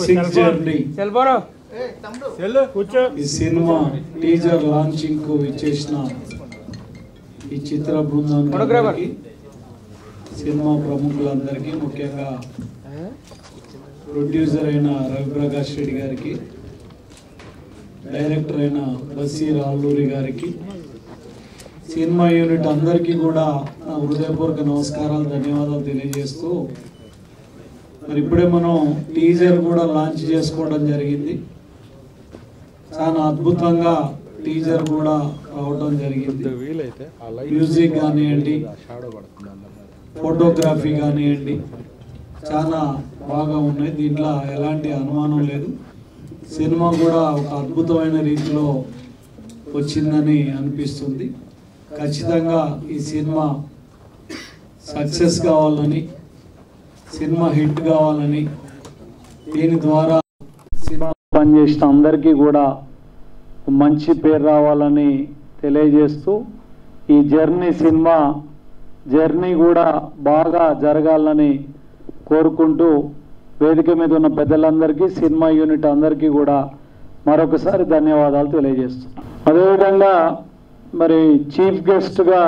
Six journey ఈ cinema teaser launching కు విచ్చేసిన ఈ చిత్ర బృందానికి, సినిమా ప్రముఖులందరికీ, ముఖ్యంగా ప్రొడ్యూసర్ అయిన రవిప్రకాష్ రెడ్డి గారికి, డైరెక్టర్ అయిన బసీర్ అల్లూరి గారికి, సినిమా యూనిట్ అందరికీ కూడా నా హృదయపూర్వక నమస్కారాలు, ధన్యవాదాలు తెలియజేస్తూ, మరి ఇప్పుడే మనం టీజర్ కూడా లాంచ్ చేసుకోవడం జరిగింది. చాలా అద్భుతంగా టీజర్ కూడా రావడం జరిగింది. మ్యూజిక్ కానివ్వండి, ఫోటోగ్రఫీ కానివ్వండి, చాలా బాగా ఉన్నాయి. దీంట్లో ఎలాంటి అనుమానం లేదు. సినిమా కూడా ఒక అద్భుతమైన రీతిలో వచ్చిందని అనిపిస్తుంది. ఖచ్చితంగా ఈ సినిమా సక్సెస్ కావాలని, సినిమా హిట్ కావాలని, దీని ద్వారా సినిమా పనిచేసిన అందరికీ కూడా మంచి పేరు రావాలని తెలియజేస్తూ, ఈ సినిమా జర్నీ కూడా బాగా జరగాలని కోరుకుంటూ, వేదిక మీద ఉన్న పెద్దలందరికీ, సినిమా యూనిట్ అందరికీ కూడా మరొకసారి ధన్యవాదాలు తెలియజేస్తున్నాం. అదేవిధంగా మరి చీఫ్ గెస్ట్గా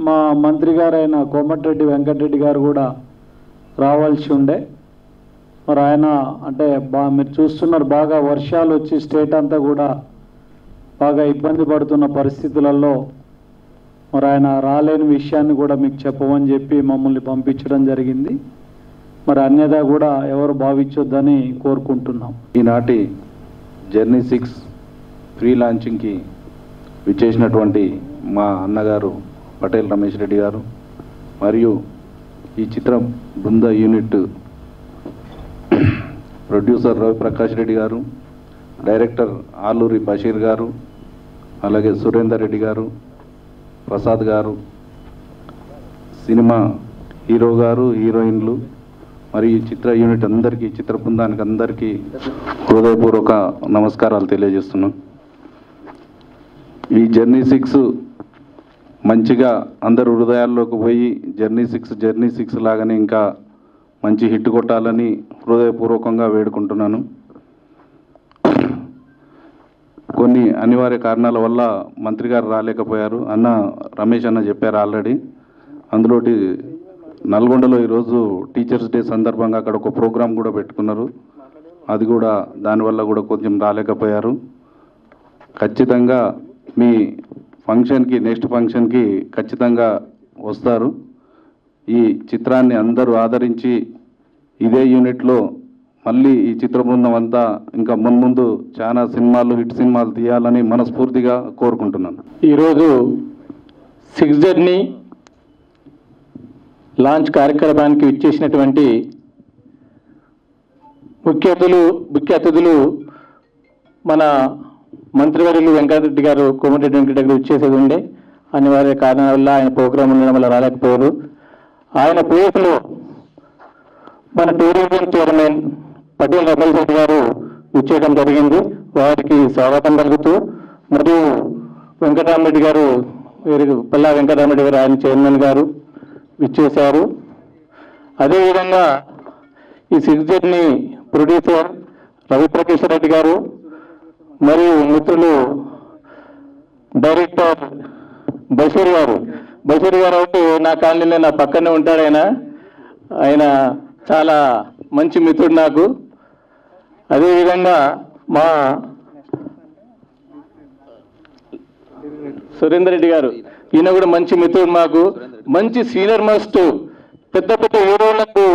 మా మంత్రి గారైన కోమటిరెడ్డి వెంకటరెడ్డి గారు కూడా రావాల్సి ఉండే. మరి ఆయన అంటే మీరు చూస్తున్నారు, బాగా వర్షాలు వచ్చి స్టేట్ అంతా కూడా బాగా ఇబ్బంది పడుతున్న పరిస్థితులలో మరి ఆయన రాలేని విషయాన్ని కూడా మీకు చెప్పమని చెప్పి మమ్మల్ని పంపించడం జరిగింది. మరి అన్యదా కూడా ఎవరు భావించొద్దని కోరుకుంటున్నాం. ఈనాటి జర్నీ 6 ప్రీ లాంచింగ్కి విచ్చేసినటువంటి మా అన్నగారు పటేల్ రమేష్ రెడ్డి గారు, మరియు ఈ చిత్రం బృంద యూనిట్ ప్రొడ్యూసర్ రవిప్రకాష్ రెడ్డి గారు, డైరెక్టర్ ఆలూరి బషీర్ గారు, అలాగే సురేందర్ రెడ్డి గారు, ప్రసాద్ గారు, సినిమా హీరో గారు, హీరోయిన్లు, మరియు చిత్ర యూనిట్ అందరికీ, చిత్ర బృందానికి అందరికీ హృదయపూర్వక నమస్కారాలు తెలియజేస్తున్నాం. ఈ జర్నీ 6 మంచిగా అందరు హృదయాల్లోకి పోయి జర్నీ 6 లాగానే ఇంకా మంచి హిట్ కొట్టాలని హృదయపూర్వకంగా వేడుకుంటున్నాను. కొన్ని అనివార్య కారణాల వల్ల మంత్రి గారు రాలేకపోయారు. రమేష్ అన్న చెప్పారు ఆల్రెడీ. అందులోటి నల్గొండలో ఈరోజు టీచర్స్ డే సందర్భంగా అక్కడ ఒక ప్రోగ్రాం కూడా పెట్టుకున్నారు. అది కూడా దానివల్ల కూడా కొంచెం రాలేకపోయారు. ఖచ్చితంగా మీ ఫంక్షన్కి, నెక్స్ట్ ఫంక్షన్కి ఖచ్చితంగా వస్తారు. ఈ చిత్రాన్ని అందరూ ఆదరించి ఇదే యూనిట్లో మళ్ళీ ఈ చిత్ర బృందం అంతా ఇంకా మున్ముందు చాలా సినిమాలు, హిట్ సినిమాలు తీయాలని మనస్ఫూర్తిగా కోరుకుంటున్నాను. ఈరోజు 6 జర్నీ లాంచ్ కార్యక్రమానికి విచ్చేసినటువంటి ముఖ్య అతిథులు మన మంత్రివర్యులు వెంకటరెడ్డి గారు, కోమటిరెడ్డి వెంకటరెడ్డి గారు ఇచ్చేసేది ఉండే. అనివార్య కారణాల వల్ల ఆయన ప్రోగ్రాం ఉండడం వల్ల రాలేకపోయారు. ఆయన ప్లేస్లో మన టూరిజం చైర్మన్ పటేల్ రమేష్ రెడ్డి గారు ఇచ్చేయడం జరిగింది. వారికి స్వాగతం కలుగుతూ, మరియు వెంకటరామరెడ్డి గారు, పల్లా వెంకటరామరెడ్డి గారు, ఆయన చైర్మన్ గారు ఇచ్చేశారు. అదేవిధంగా ఈ 6 జర్నీ ప్రొడ్యూసర్ రవిప్రకాష్ రెడ్డి గారు, మరియు మిత్రులు డైరెక్టర్ బషీర్ గారు అయితే నా కాలనీలో నా పక్కనే ఉంటాడు. ఆయన చాలా మంచి మిత్రుడు నాకు. అదేవిధంగా మా సురేందర్ రెడ్డి గారు, ఈయన కూడా మంచి మిత్రుడు మాకు, మంచి సీనియర్ మోస్ట్, పెద్ద హీరోలకు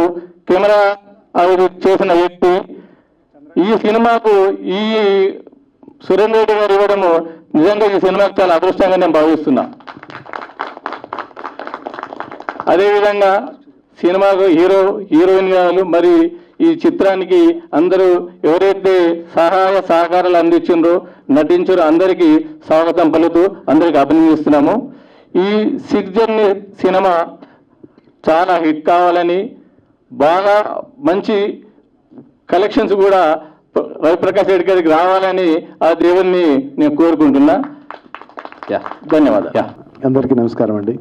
కెమెరా చేసిన వ్యక్తి. ఈ సినిమాకు ఈ సురేందర్ రెడ్డి గారు ఇవ్వడము నిజంగా ఈ సినిమాకు చాలా అదృష్టంగా నేను భావిస్తున్నా. అదేవిధంగా సినిమాకు హీరోయిన్ గారు, మరి ఈ చిత్రానికి అందరూ ఎవరైతే సహాయ సహకారాలు అందించారో, నటించారో అందరికీ స్వాగతం పలుకుతూ అందరికీ అభినందిస్తున్నాము. ఈ 6 జర్నీ సినిమా చాలా హిట్ కావాలని, బాగా మంచి కలెక్షన్స్ కూడా రవిప్రకాష్ రెడ్డి గారికి రావాలని ఆ దేవుణ్ణి నేను కోరుకుంటున్నా. ధన్యవాదాలు. అందరికీ నమస్కారం అండి.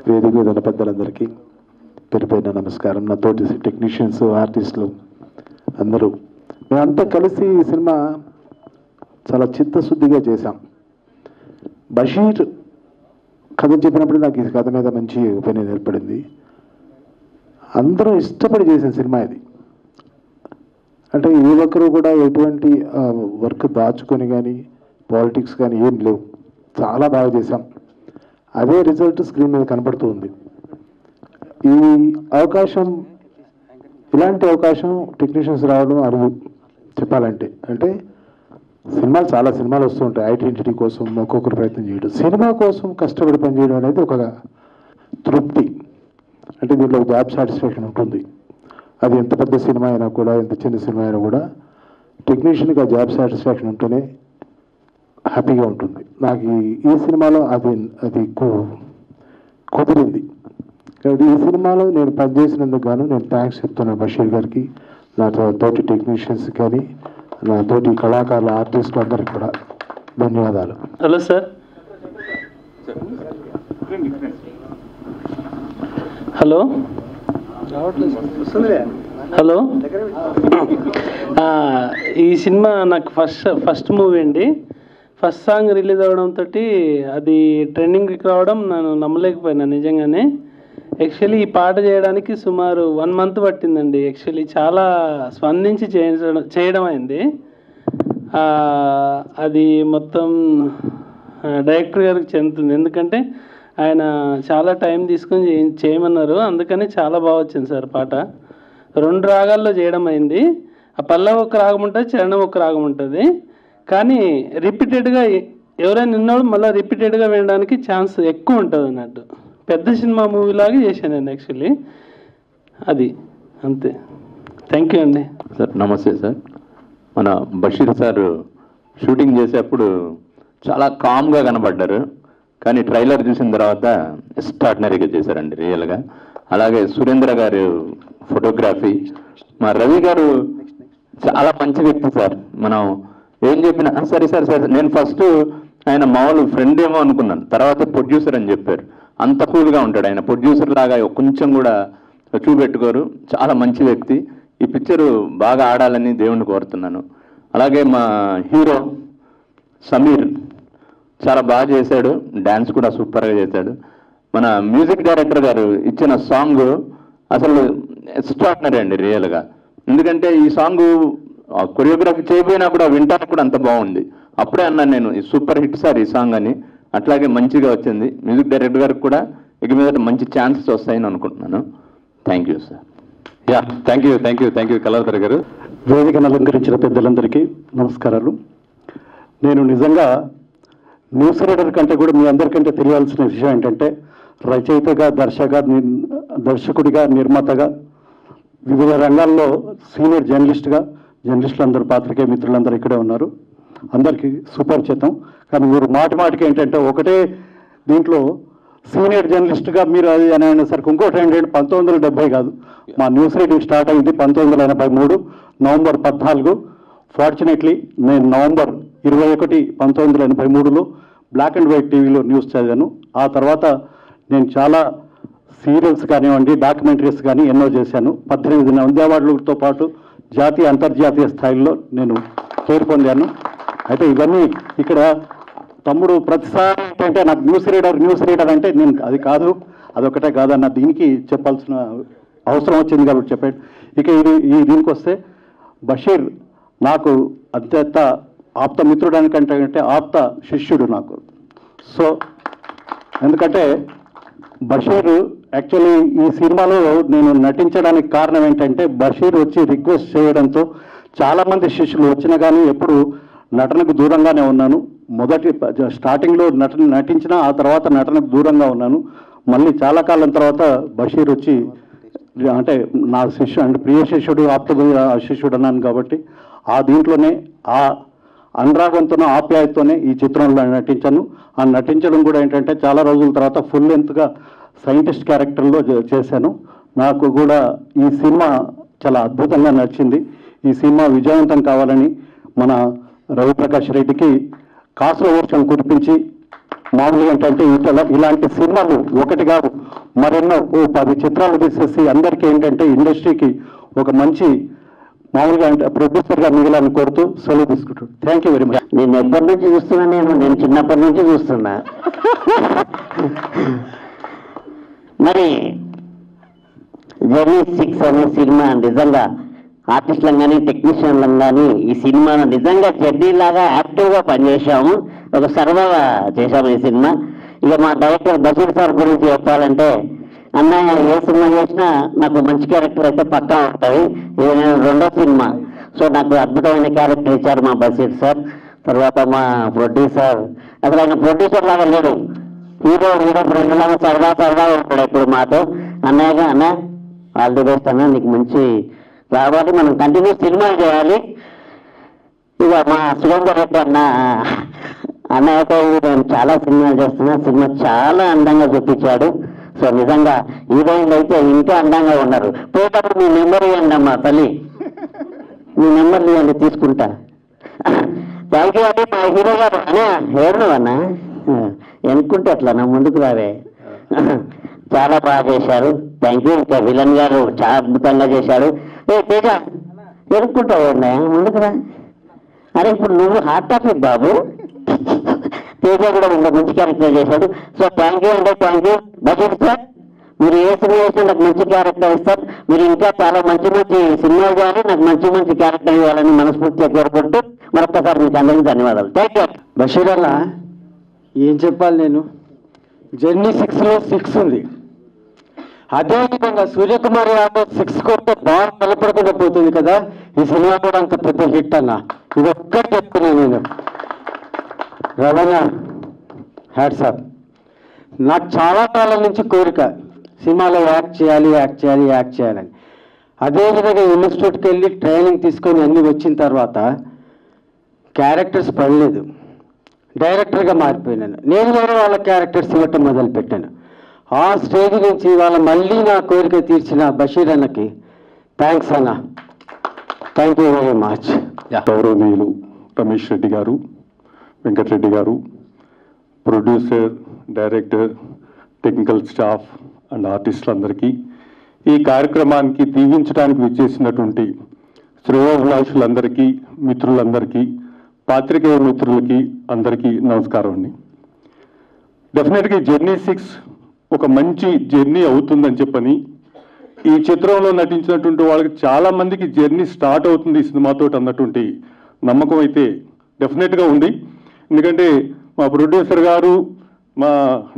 వేదిక మీద ఉన్న పెద్దలందరికీ పేరు పేరున నమస్కారం. నా తోటి టెక్నీషియన్స్, ఆర్టిస్టులు అందరూ మేమంతా కలిసి ఈ సినిమా చాలా చిత్తశుద్ధిగా చేశాం. బషీర్ కథ చెప్పినప్పుడు నాకు ఈ కథ మీద మంచి ఒపీనియన్ ఏర్పడింది. అందరూ ఇష్టపడి చేసిన సినిమా ఇది. అంటే ఏ ఒక్కరు కూడా ఎటువంటి వర్క్ దాచుకొని కానీ పాలిటిక్స్ కానీ ఏం లేవు. చాలా బాగా చేశాం. అదే రిజల్ట్ స్క్రీన్ మీద కనపడుతూ ఉంది. ఈ అవకాశం, ఇలాంటి అవకాశం టెక్నీషియన్స్ రావడం అరువు చెప్పాలంటే. అంటే చాలా సినిమాలు వస్తూ ఉంటాయి. ఐడెంటిటీ కోసం ఒక్కొక్కరు ప్రయత్నం చేయడం, సినిమా కోసం కష్టపడి పనిచేయడం అనేది ఒక తృప్తి. అంటే దీంట్లో జాబ్ సాటిస్ఫాక్షన్ ఉంటుంది. అది ఎంత పెద్ద సినిమా అయినా కూడా, ఎంత చిన్న సినిమా అయినా కూడా టెక్నీషియన్గా జాబ్ సాటిస్ఫాక్షన్ ఉంటేనే హ్యాపీగా ఉంటుంది. నాకు ఈ సినిమాలో అది కుదిరింది. కాబట్టి ఈ సినిమాలో నేను పనిచేసినందుకు గాను నేను థ్యాంక్స్ చెప్తున్నాను బషీర్ గారికి, నా తోటి టెక్నీషియన్స్ కానీ, నా తోటి కళాకారుల ఆర్టిస్టులు అందరికీ కూడా ధన్యవాదాలు. Hello sir. Hello hello. ఈ సినిమా నాకు ఫస్ట్ మూవీ అండి. ఫస్ట్ సాంగ్ రిలీజ్ అవ్వడంతో అది ట్రెండింగ్కి రావడం నేను నమ్మలేకపోయినా నిజంగానే. యాక్చువల్లీ ఈ పాట చేయడానికి సుమారు 1 month పట్టిందండి. యాక్చువల్లీ చాలా స్పందించి చేయడం అయింది. అది మొత్తం డైరెక్టర్ గారికి చెందుతుంది. ఎందుకంటే ఆయన చాలా టైం తీసుకొని చేయమన్నారు. అందుకని చాలా బాగా వచ్చింది సార్ పాట. 2 రాగాల్లో చేయడం అయింది. ఆ పల్లవి ఒక రాగం ఉంటుంది, చరణం ఒక రాగం ఉంటుంది. కానీ రిపీటెడ్గా ఎవరైనా నిన్నోడు మళ్ళీ రిపీటెడ్గా వినడానికి ఛాన్స్ ఎక్కువ ఉంటుంది అన్నట్టు. పెద్ద సినిమా మూవీలాగా చేశాను నేను యాక్చువల్లీ. అది అంతే. థ్యాంక్ యూ అండి. సార్ నమస్తే సార్. మన బషీర్ సార్ షూటింగ్ చేసేప్పుడు చాలా కామ్గా కనబడ్డారు. కానీ ట్రైలర్ చూసిన తర్వాత ఎక్స్ట్రాడినరీగా చేశారండి రియల్గా. అలాగే సురేంద్ర గారు ఫోటోగ్రఫీ, మా రవి గారు చాలా మంచి వ్యక్తి సార్. మనం ఏం చెప్పినా సరే సార్ నేను ఫస్ట్ ఆయన మామూలు ఫ్రెండ్ ఏమో అనుకున్నాను, తర్వాత ప్రొడ్యూసర్ అని చెప్పారు. అంత కూల్గా ఉంటాడు ఆయన. ప్రొడ్యూసర్ లాగా కొంచెం కూడా చూపెట్టుకోరు. చాలా మంచి వ్యక్తి. ఈ పిక్చరు బాగా ఆడాలని దేవుణ్ణి కోరుతున్నాను. అలాగే మా హీరో సమీర్ చాలా బాగా చేశాడు. డ్యాన్స్ కూడా సూపర్గా చేశాడు. మన మ్యూజిక్ డైరెక్టర్ గారు ఇచ్చిన సాంగ్ అసలు ఎక్స్ట్రాడినరీ అండి రియల్గా. ఎందుకంటే ఈ సాంగ్ కొరియోగ్రఫీ చేయబోయినా కూడా వింటానికి కూడా అంత బాగుంది. అప్పుడే అన్నాను నేను, ఈ సూపర్ హిట్ సార్ ఈ సాంగ్ అని. అట్లాగే మంచిగా వచ్చింది. మ్యూజిక్ డైరెక్టర్ గారికి కూడా ఇక మీద మంచి ఛాన్సెస్ వస్తాయని అనుకుంటున్నాను. Thank you sir. Yeah, thank you Kaladhar గారు. వేదికను అలంకరించిన పెద్దలందరికీ నమస్కారాలు. నేను నిజంగా న్యూస్ రీడర్ కంటే కూడా మీ అందరికంటే తెలియాల్సిన విషయం ఏంటంటే, రచయితగా, దర్శకుడిగా, నిర్మాతగా, వివిధ రంగాల్లో సీనియర్ జర్నలిస్టులు అందరూ, పాత్రికేయ మిత్రులందరూ ఇక్కడే ఉన్నారు. అందరికీ సుపరిచితం. కానీ మీరు మాటికి ఏంటంటే, ఒకటే దీంట్లో సీనియర్ జర్నలిస్ట్గా మీరు అది అని అనేసరికి ఇంకోటి ఏంటంటే 1970 కాదు, మా న్యూస్ రీడింగ్ స్టార్ట్ అయింది 1983 నవంబర్ 14. ఫార్చునేట్లీ నేను నవంబర్ 21, 1983లో బ్లాక్ అండ్ వైట్ టీవీలో న్యూస్ చదివాను. ఆ తర్వాత నేను చాలా సీరియల్స్ కానివ్వండి, డాక్యుమెంటరీస్ కానీ ఎన్నో చేశాను. 18 నంది అవార్డులతో పాటు జాతీయ అంతర్జాతీయ స్థాయిలో నేను పేరు పొందాను. అయితే ఇవన్నీ ఇక్కడ తమ్ముడు ప్రతిసారి ఏంటంటే నాకు న్యూస్ రీడర్ అంటే నేను అది కాదు, అదొకటే కాదన్న దీనికి చెప్పాల్సిన అవసరం వచ్చింది కాబట్టి చెప్పాడు. ఇక దీనికి వస్తే బషీర్ నాకు అత్యంత ఆప్త మిత్రుడానికంటే ఆప్త శిష్యుడు నాకు. సో ఎందుకంటే బషీర్ యాక్చువల్లీ ఈ సినిమాలో నేను నటించడానికి కారణం ఏంటంటే, బషీర్ వచ్చి రిక్వెస్ట్ చేయడంతో చాలామంది శిష్యులు వచ్చినా కానీ ఎప్పుడు నటనకు దూరంగానే ఉన్నాను. మొదటి స్టార్టింగ్లో నటించిన, ఆ తర్వాత నటనకు దూరంగా ఉన్నాను. మళ్ళీ చాలా కాలం తర్వాత బషీర్ వచ్చి, అంటే నా శిష్యుడు అంటే ప్రియ శిష్యుడు, ఆప్త శిష్యుడు అన్నాను కాబట్టి ఆ దీంట్లోనే ఆ అనురాగంతోనూ ఆప్యాయతతోనే ఈ చిత్రంలో నటించాను. ఆ నటించడం కూడా ఏంటంటే చాలా రోజుల తర్వాత ఫుల్ లెంత్గా సైంటిస్ట్ క్యారెక్టర్లో చేశాను. నాకు కూడా ఈ సినిమా చాలా అద్భుతంగా నచ్చింది. ఈ సినిమా విజయవంతం కావాలని మన రవిప్రకాష్ రెడ్డికి కాసుల వర్షం కురిపించి, మామూలుగా ఏంటంటే ఇలాంటి సినిమాలు ఒకటి కాదు మరెన్నో 10 చిత్రాలు తీసేసి అందరికీ ఏంటంటే ఇండస్ట్రీకి ఒక మంచి మామూలుగా అంటే ప్రొడ్యూసర్గా మిగిలిన కోరుతూ సెలవు తీసుకుంటాడు. Thank you very much. నేను ఎప్పటి నుంచి చూస్తున్నా, నేను చిన్నప్పటి నుంచి చూస్తున్నా. మరి జర్నీ 6 అనే సినిమా నిజంగా ఆర్టిస్టులను కానీ టెక్నీషియన్లను కానీ ఈ సినిమా నిజంగా జర్నీలాగా యాక్టివ్గా పనిచేసాము, ఒక సరదాగా చేశాము ఈ సినిమా. ఇక మా డైరెక్టర్ బషీర్ సార్ గురించి చెప్పాలంటే, అన్నయ్య ఏ సినిమా చేసినా నాకు మంచి క్యారెక్టర్ అయితే పక్కా ఉంటుంది. ఇది నేను 2వ సినిమా, సో నాకు అద్భుతమైన క్యారెక్టర్ ఇచ్చారు మా బషీర్ సార్. తర్వాత మా ప్రొడ్యూసర్, అసలు ఆయన ప్రొడ్యూసర్ లాగా లేడు, హీరో ఫ్రెండ్ లాగా సరదా ఉంటాడు ఎప్పుడు మాతో. అన్నయ్యగా అన్న ఆల్ ది బెస్ట్ అన్న, నీకు మంచి రావాలి, మనం కంటిన్యూ సినిమాలు చేయాలి. ఇక మా సురేందర్ రెడ్డి అన్నయ్యతో నేను చాలా సినిమాలు చేస్తున్నా, సినిమా చాలా అందంగా చూపించాడు. సో నిజంగా హీరోయిన్లు అయితే ఇంకా అందంగా ఉన్నారు. పోయేటప్పుడు మీ నెంబర్ ఇవ్వండి అమ్మా తల్లి, మీ నెంబర్లు ఇవ్వండి తీసుకుంటా. థ్యాంక్ యూ అండి మా హీరో గారు. అనే ఏడున్నావన్నా ఎనుకుంటే అట్లా నా ముందుకు రావే. చాలా బాగా చేశారు, థ్యాంక్ యూ. ఇంకా విలన్ గారు చాలా అద్భుతంగా చేశాడు. ఏ తేజ ఎనుకుంటావు ముందుకు రా. అరే ఇప్పుడు నువ్వు హాట్ టాపిక్ బాబు. తేజ కూడా ఇంకా మంచి క్యారెక్టర్ చేశాడు. సో థ్యాంక్ యూ అండి, థ్యాంక్ యూ. బషీర్ సార్, మీరు ఏ సినిమా చేసినా నాకు మంచి క్యారెక్టర్ ఇస్తారు. మీరు ఇంకా చాలా మంచి సినిమాలు చేయాలి, నాకు మంచి క్యారెక్టర్ ఇవ్వాలని మనస్ఫూర్తిగా కోరుకుంటూ మరొకసారి మీకు అందరికీ ధన్యవాదాలు. Thank you. బషీర్ అన్న ఏం చెప్పాలి, నేను జర్నీ 6లో 6 ఉంది. అదేవిధంగా సూర్యకుమార్ యాదవ్ 6 కొడితే బాగా నిలబడకుండా పోతుంది కదా, ఈ సినిమా కూడా అంత పెద్ద హిట్ అన్న. ఇది ఒక్కటి చెప్తున్నాను నేను, రమణ హ్యాట్స్ ఆఫ్. నాకు చాలా కాలం నుంచి కోరిక సినిమాలో యాక్ట్ చేయాలని. అదేవిధంగా ఇన్స్టిట్యూట్కి వెళ్ళి ట్రైనింగ్ తీసుకొని అన్నీ వచ్చిన తర్వాత క్యారెక్టర్స్ పడలేదు, డైరెక్టర్గా మారిపోయినాను. నేను వేరే వాళ్ళ క్యారెక్టర్స్ ఇవ్వటం మొదలుపెట్టాను. ఆ స్టేజ్ నుంచి వాళ్ళ మళ్ళీ నా కోరిక తీర్చిన బషీర్ అన్నకి థ్యాంక్స్ అన్న, థ్యాంక్ యూ వెరీ మచ్. గౌరవనీయులు రమేష్ రెడ్డి గారు, వెంకటరెడ్డి గారు, producer, director, technical staff and ఆర్టిస్టులందరికీ, ఈ కార్యక్రమానికి దీవించడానికి విచ్చేసినటువంటి శ్రేయోభిలాషులందరికీ, మిత్రులందరికీ, పాత్రికేయ మిత్రులకి అందరికీ నమస్కారం అండి. డెఫినెట్గా జర్నీ 6 ఒక మంచి జర్నీ అవుతుందని చెప్పని, ఈ చిత్రంలో నటించినటువంటి వాళ్ళకి చాలా మందికి జర్నీ స్టార్ట్ అవుతుంది ఈ సినిమాతో అన్నటువంటి నమ్మకం అయితే డెఫినెట్గా ఉంది. ఎందుకంటే మా ప్రొడ్యూసర్ గారు, మా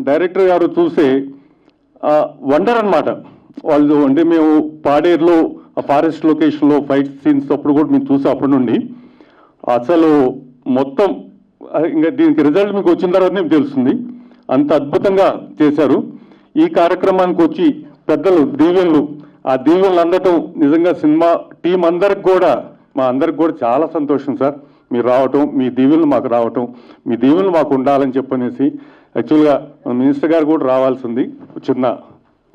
డైరెక్టర్ గారు చూసే వండర్ అన్నమాట వాళ్ళు. అంటే మేము పాడేరులో ఆ ఫారెస్ట్ లొకేషన్లో ఫైట్ సీన్స్ అప్పుడు కూడా మేము చూసాం. అప్పటి నుండి అసలు మొత్తం ఇంకా దీనికి రిజల్ట్ మీకు వచ్చిన తర్వాత మీకు తెలుస్తుంది, అంత అద్భుతంగా చేశారు. ఈ కార్యక్రమానికి వచ్చి పెద్దలు దీవెనలు, ఆ దీవెనలు అందటం నిజంగా సినిమా టీం అందరికి కూడా, మా అందరికి కూడా చాలా సంతోషం సార్. మీరు రావటం, మీ దీవెనలు మాకు రావటం, మీ దీవెనలు మాకు ఉండాలని చెప్పనేసి. యాక్చువల్గా మినిస్టర్ గారు కూడా రావాల్సింది, చిన్న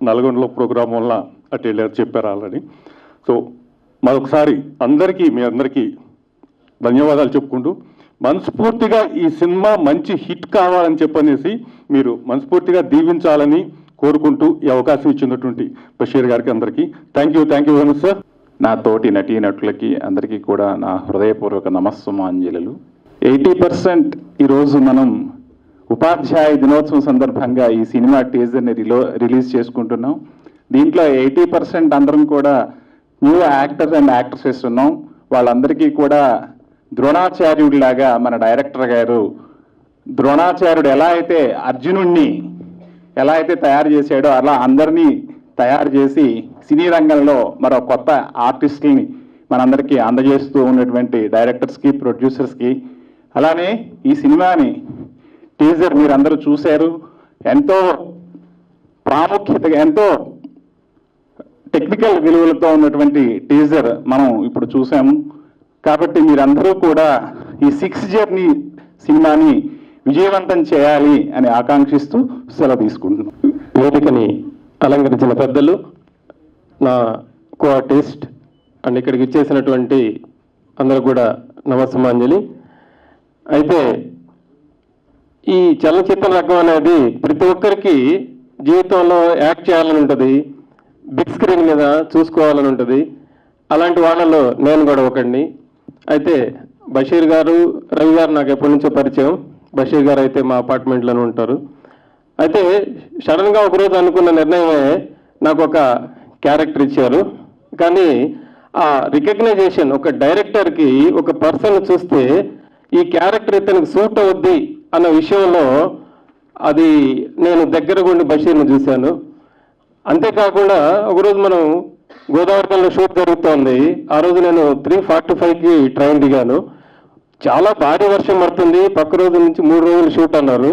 నల్గొండలో ప్రోగ్రాం వల్ల అటు వెళ్ళారు, చెప్పారు ఆల్రెడీ. సో మరొకసారి అందరికీ, మీ అందరికీ ధన్యవాదాలు చెప్పుకుంటూ, మనస్ఫూర్తిగా ఈ సినిమా మంచి హిట్ కావాలని చెప్పనేసి మీరు మనస్ఫూర్తిగా దీవించాలని కోరుకుంటూ ఈ అవకాశం ఇచ్చినటువంటి బషీర్ గారికి అందరికీ thank you very much sir. నా తోటి నటీనటులకి అందరికీ కూడా నా హృదయపూర్వక నమస్సుమాంజలులు. 80% ఈరోజు మనం ఉపాధ్యాయ దినోత్సవం సందర్భంగా ఈ సినిమా టీజర్ని రిలీజ్ చేసుకుంటున్నాం. దీంట్లో 80% అందరం కూడా న్యూ యాక్టర్స్ అండ్ యాక్ట్రెసెస్ ఉన్నాం. వాళ్ళందరికీ కూడా ద్రోణాచార్యుడిలాగా మన డైరెక్టర్ గారు, ద్రోణాచార్యుడు ఎలా అయితే అర్జునుడిని ఎలా అయితే తయారు చేశాడో అలా అందరినీ తయారు చేసి సినీ రంగంలో మరో కొత్త ఆర్టిస్టుల్ని మనందరికీ అందజేస్తూ ఉన్నటువంటి డైరెక్టర్స్కి, ప్రొడ్యూసర్స్కి, అలానే ఈ సినిమాని టీజర్ మీరు అందరూ చూశారు. ఎంతో ప్రాముఖ్యతగా, ఎంతో టెక్నికల్ విలువలతో ఉన్నటువంటి టీజర్ మనం ఇప్పుడు చూసాము. కాబట్టి మీరందరూ కూడా ఈ 6 జర్నీ సినిమాని విజయవంతం చేయాలి అని ఆకాంక్షిస్తూ సెలవు తీసుకుంటున్నాం. వేదికని అలంకరించిన పెద్దలు, నా కో ఆర్టిస్ట్ అండ్ ఇక్కడికి ఇచ్చేసినటువంటి అందరూ కూడా నమస్సుమాంజలి. అయితే ఈ చలనచిత్ర రంగం అనేది ప్రతి ఒక్కరికి జీవితంలో యాక్ట్ చేయాలని ఉంటుంది, బిగ్ స్క్రీన్ మీద చూసుకోవాలని ఉంటుంది. అలాంటి వాళ్ళలో నేను కూడా ఒకడిని. అయితే బషీర్ గారు, రవి గారు నాకు ఎప్పటి నుంచో పరిచయం. బషీర్ గారు అయితే మా అపార్ట్మెంట్లోనే ఉంటారు. అయితే సడన్గా ఒకరోజు అనుకున్న నిర్ణయమే నాకు ఒక క్యారెక్టర్ ఇచ్చారు. కానీ ఆ రికగ్నైజేషన్ ఒక డైరెక్టర్కి ఒక పర్సన్ చూస్తే ఈ క్యారెక్టర్ ఇతనికి సూట్ అవుద్ది అన్న విషయంలో అది నేను దగ్గరగా ఉండి బషీర్ని చూశాను. అంతేకాకుండా ఒకరోజు మనం గోదావరిలో షూట్ జరుగుతోంది. ఆ రోజు నేను 3:45కి ట్రైన్ దిగాను. చాలా భారీ వర్షం పడుతుంది. పక్క రోజు నుంచి 3 రోజులు షూట్ అన్నారు.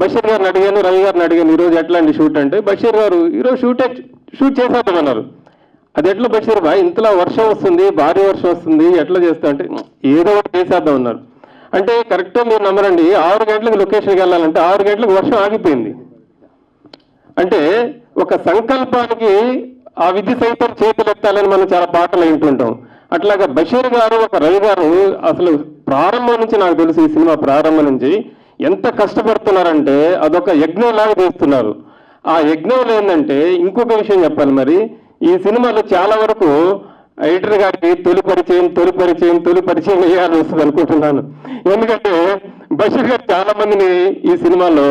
బషీర్ గారిని అడిగాను, రవి గారిని అడిగాను, ఈరోజు ఎట్లాంటి షూట్ అంటే బషీర్ గారు ఈరోజు షూట్ చేసేద్దామన్నారు. అది ఎట్లా బషీర్ బాయ్, ఇంతలా వర్షం వస్తుంది, భారీ వర్షం వస్తుంది, ఎట్లా చేస్తా అంటే ఏదో ఒకటి చేసేద్దాం అన్నారు. అంటే కరెక్ట్గా మీరు నమ్మరండి, 6 గంటలకు లొకేషన్కి వెళ్ళాలంటే 6 గంటలకు వర్షం ఆగిపోయింది. అంటే ఒక సంకల్పానికి ఆ విధి సైతం చేతులెత్తాలని మనం చాలా పాటలు వింటుంటాం. అట్లాగా బషీర్ గారు, ఒక రవి గారు అసలు ప్రారంభం నుంచి నాకు తెలుసు, ఈ సినిమా ప్రారంభం నుంచి ఎంత కష్టపడుతున్నారంటే అదొక యజ్ఞంలాగా చేస్తున్నారు. ఆ యజ్ఞంలో ఏంటంటే ఇంకొక విషయం చెప్పాలి. మరి ఈ సినిమాలో చాలా వరకు ఎడిటర్ గారికి తొలి పరిచయం వేయాలని వస్తుంది అనుకుంటున్నాను. ఎందుకంటే బషీర్ గారు చాలా మందిని ఈ సినిమాలో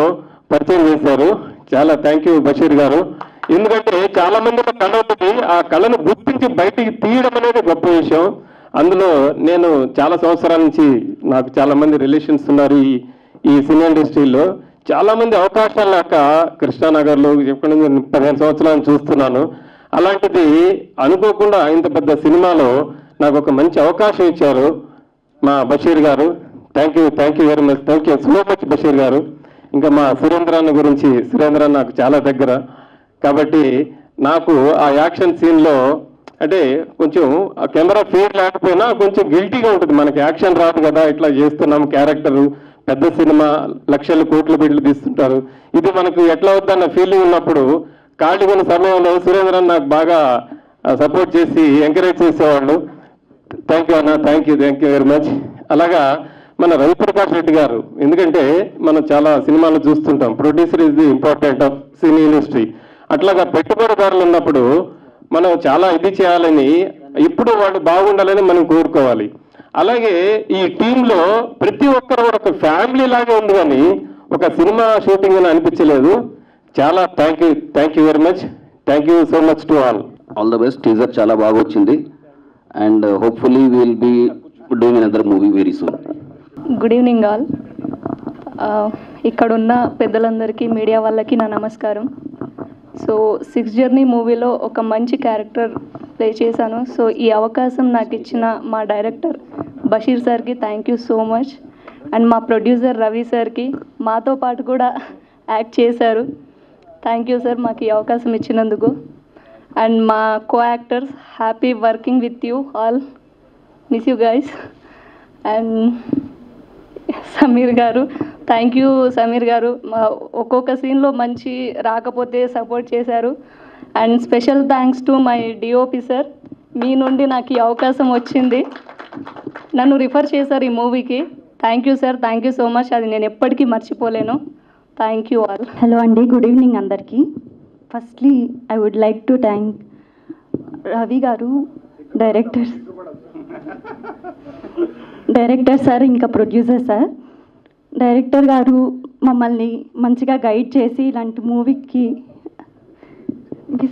పరిచయం చేశారు. చాలా థ్యాంక్ యూ బషీర్ గారు. ఎందుకంటే చాలా మందిలో కళ ఉంటుంది, ఆ కళను గుర్తించి బయటికి తీయడం అనేది గొప్ప విషయం. అందులో నేను చాలా సంవత్సరాల నుంచి నాకు చాలా మంది రిలేషన్స్ ఉన్నారు ఈ సినీ ఇండస్ట్రీలో. చాలా మంది అవకాశాలు లేక కృష్ణానగర్లో ఎక్కడి నుంచి 15 సంవత్సరాలు చూస్తున్నాను. అలాంటిది అనుకోకుండా ఇంత పెద్ద సినిమాలో నాకు ఒక మంచి అవకాశం ఇచ్చారు మా Basheer garu. Thank you very much, thank you so much Basheer garu. ఇంకా మా సురేంద్ర అన్న గురించి, సురేంద్ర నాకు చాలా దగ్గర కాబట్టి నాకు ఆ యాక్షన్ సీన్లో అంటే కొంచెం ఆ కెమెరా ఫీడ్ లేకపోయినా కొంచెం గిల్టీగా ఉంటుంది. మనకి యాక్షన్ రాదు కదా, ఇట్లా చేస్తున్నాం క్యారెక్టరు, పెద్ద సినిమా, లక్షలు కోట్లు బిడ్లు తీస్తుంటారు, ఇది మనకు ఎట్లా అవుద్దన్న ఫీలింగ్ ఉన్నప్పుడు ఖాళీ ఉన్న సమయంలో సురేంద్రన్ నాకు బాగా సపోర్ట్ చేసి ఎంకరేజ్ చేసేవాళ్ళు. థ్యాంక్ యూ అన్న, థ్యాంక్ యూ వెరీ మచ్. అలాగా మన రవిప్రకాష్ రెడ్డి గారు, ఎందుకంటే మనం చాలా సినిమాలు చూస్తుంటాం, producer is the important of cine industry. అట్లాగా పెట్టుబడిదారులు ఉన్నప్పుడు మనం చాలా ఇది చేయాలని, ఇప్పుడు వాళ్ళు బాగుండాలని మనం కోరుకోవాలి. అలాగే ఈ టీంలో ప్రతి ఒక్కరు కూడా ఒక ఫ్యామిలీ లాగే ఉంది, కానీ ఒక సినిమా షూటింగ్ అని అనిపించలేదు. చాలా thank you very much, thank you so much to all the best. Teaser చాలా బాగా వచ్చింది and hopefully will be doing another movie very soon. Good evening all. ఇక్కడున్న పెద్దలందరికీ, మీడియా వాళ్ళకి నా నమస్కారం. సో 6th జర్నీ మూవీలో ఒక మంచి క్యారెక్టర్ ప్లే చేశాను. సో ఈ అవకాశం నాకు ఇచ్చిన మా డైరెక్టర్ బషీర్ సార్కి thank you so much. And మా ప్రొడ్యూసర్ రవి సార్కి, మాతో పాటు కూడా యాక్ట్ చేశారు, థ్యాంక్ యూ సార్ మాకు ఈ అవకాశం ఇచ్చినందుకు. అండ్ మా co actors, happy working with you all, miss you guys. And Sameer గారు, థ్యాంక్ యూ సమీర్ గారు, ఒక్కొక్క సీన్లో మంచి రాకపోతే సపోర్ట్ చేశారు. And special thanks to my DOP sir, మీ నుండి నాకు ఈ అవకాశం వచ్చింది, నన్ను రిఫర్ చేశారు ఈ మూవీకి. Thank you sir, thank you so much, అది నేను ఎప్పటికీ మర్చిపోలేను. Thank you all. హలో అండి, గుడ్ ఈవినింగ్ అందరికీ. Firstly I would like to thank Ravi garu, director sir, ఇంకా ప్రొడ్యూసర్ సార్. డైరెక్టర్ గారు మమ్మల్ని మంచిగా గైడ్ చేసి ఇలాంటి మూవీకి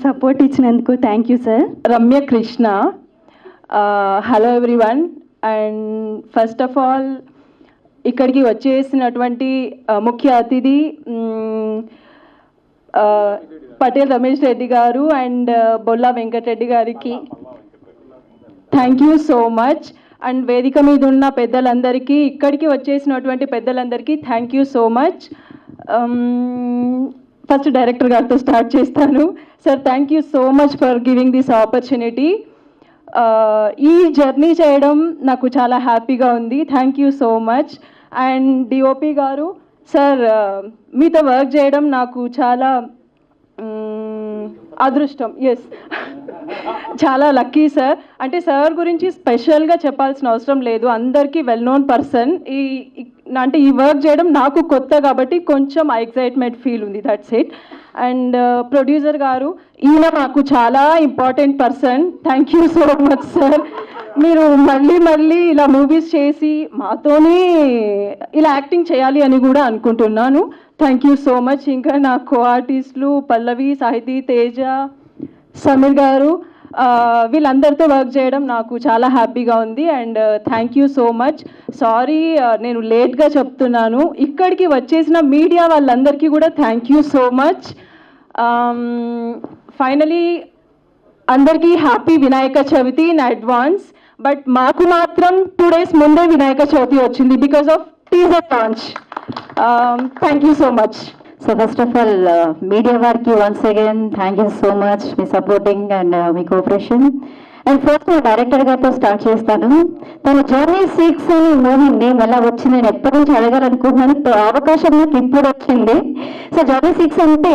సపోర్ట్ ఇచ్చినందుకు thank you sir. Ramya Krishna. Hello everyone. And first of all ఇక్కడికి వచ్చేసినటువంటి ముఖ్య అతిథి పటేల్ రమేష్ రెడ్డి గారు అండ్ బొల్లా వెంకటరెడ్డి గారికి thank you so much. And వేదిక మీద ఉన్న పెద్దలందరికీ, ఇక్కడికి వచ్చేసినటువంటి పెద్దలందరికీ thank you so much. First director గారితో స్టార్ట్ చేస్తాను. Sir, thank you so much for giving this opportunity. ఈ జర్నీ చేయడం నాకు చాలా హ్యాపీగా ఉంది, thank you so much. And DOP గారు, సార్ మీతో వర్క్ చేయడం నాకు చాలా అదృష్టం. ఎస్, చాలా లక్కీ సార్. అంటే సార్ గురించి స్పెషల్గా చెప్పాల్సిన అవసరం లేదు, అందరికీ వెల్ నోన్ పర్సన్. అంటే ఈ వర్క్ చేయడం నాకు కొత్త కాబట్టి కొంచెం ఎక్సైట్మెంట్ ఫీల్ ఉంది, దట్స్ ఇట్. అండ్ ప్రొడ్యూసర్ గారు, ఈయన నాకు చాలా important person. Thank you so much sir. మీరు మళ్ళీ ఇలా మూవీస్ చేసి మాతోనే ఇలా యాక్టింగ్ చేయాలి అని కూడా అనుకుంటున్నాను. Thank you so much. ఇంకా నా కో ఆర్టిస్టులు పల్లవి, సాహితీ, తేజ, సమీర్ గారు, వీళ్ళందరితో వర్క్ చేయడం నాకు చాలా హ్యాపీగా ఉంది. And thank you so much. Sorry నేను లేట్గా చెప్తున్నాను. ఇక్కడికి వచ్చేసిన మీడియా వాళ్ళందరికీ కూడా thank you so much. Finally అందరికీ happy Vinayaka Chavithi in advance. But మాకు మాత్రం 2 days ముందే వినాయక చవితి వచ్చింది because of teaser launch. Thank you so much. So first of all media వారికి once again thank you so much మీ సపోర్టింగ్ అండ్ మీ cooperation. And first నేను director గారితో స్టార్ట్ చేస్తాను. తన జర్నీ 6 అనే మూవీ నేమ్ ఎలా వచ్చింది నేను ఎప్పటి నుంచి అడగాలనుకుంటున్నాను. అవకాశం నాకు ఇప్పుడు వచ్చింది. సో జర్నీ 6 అంటే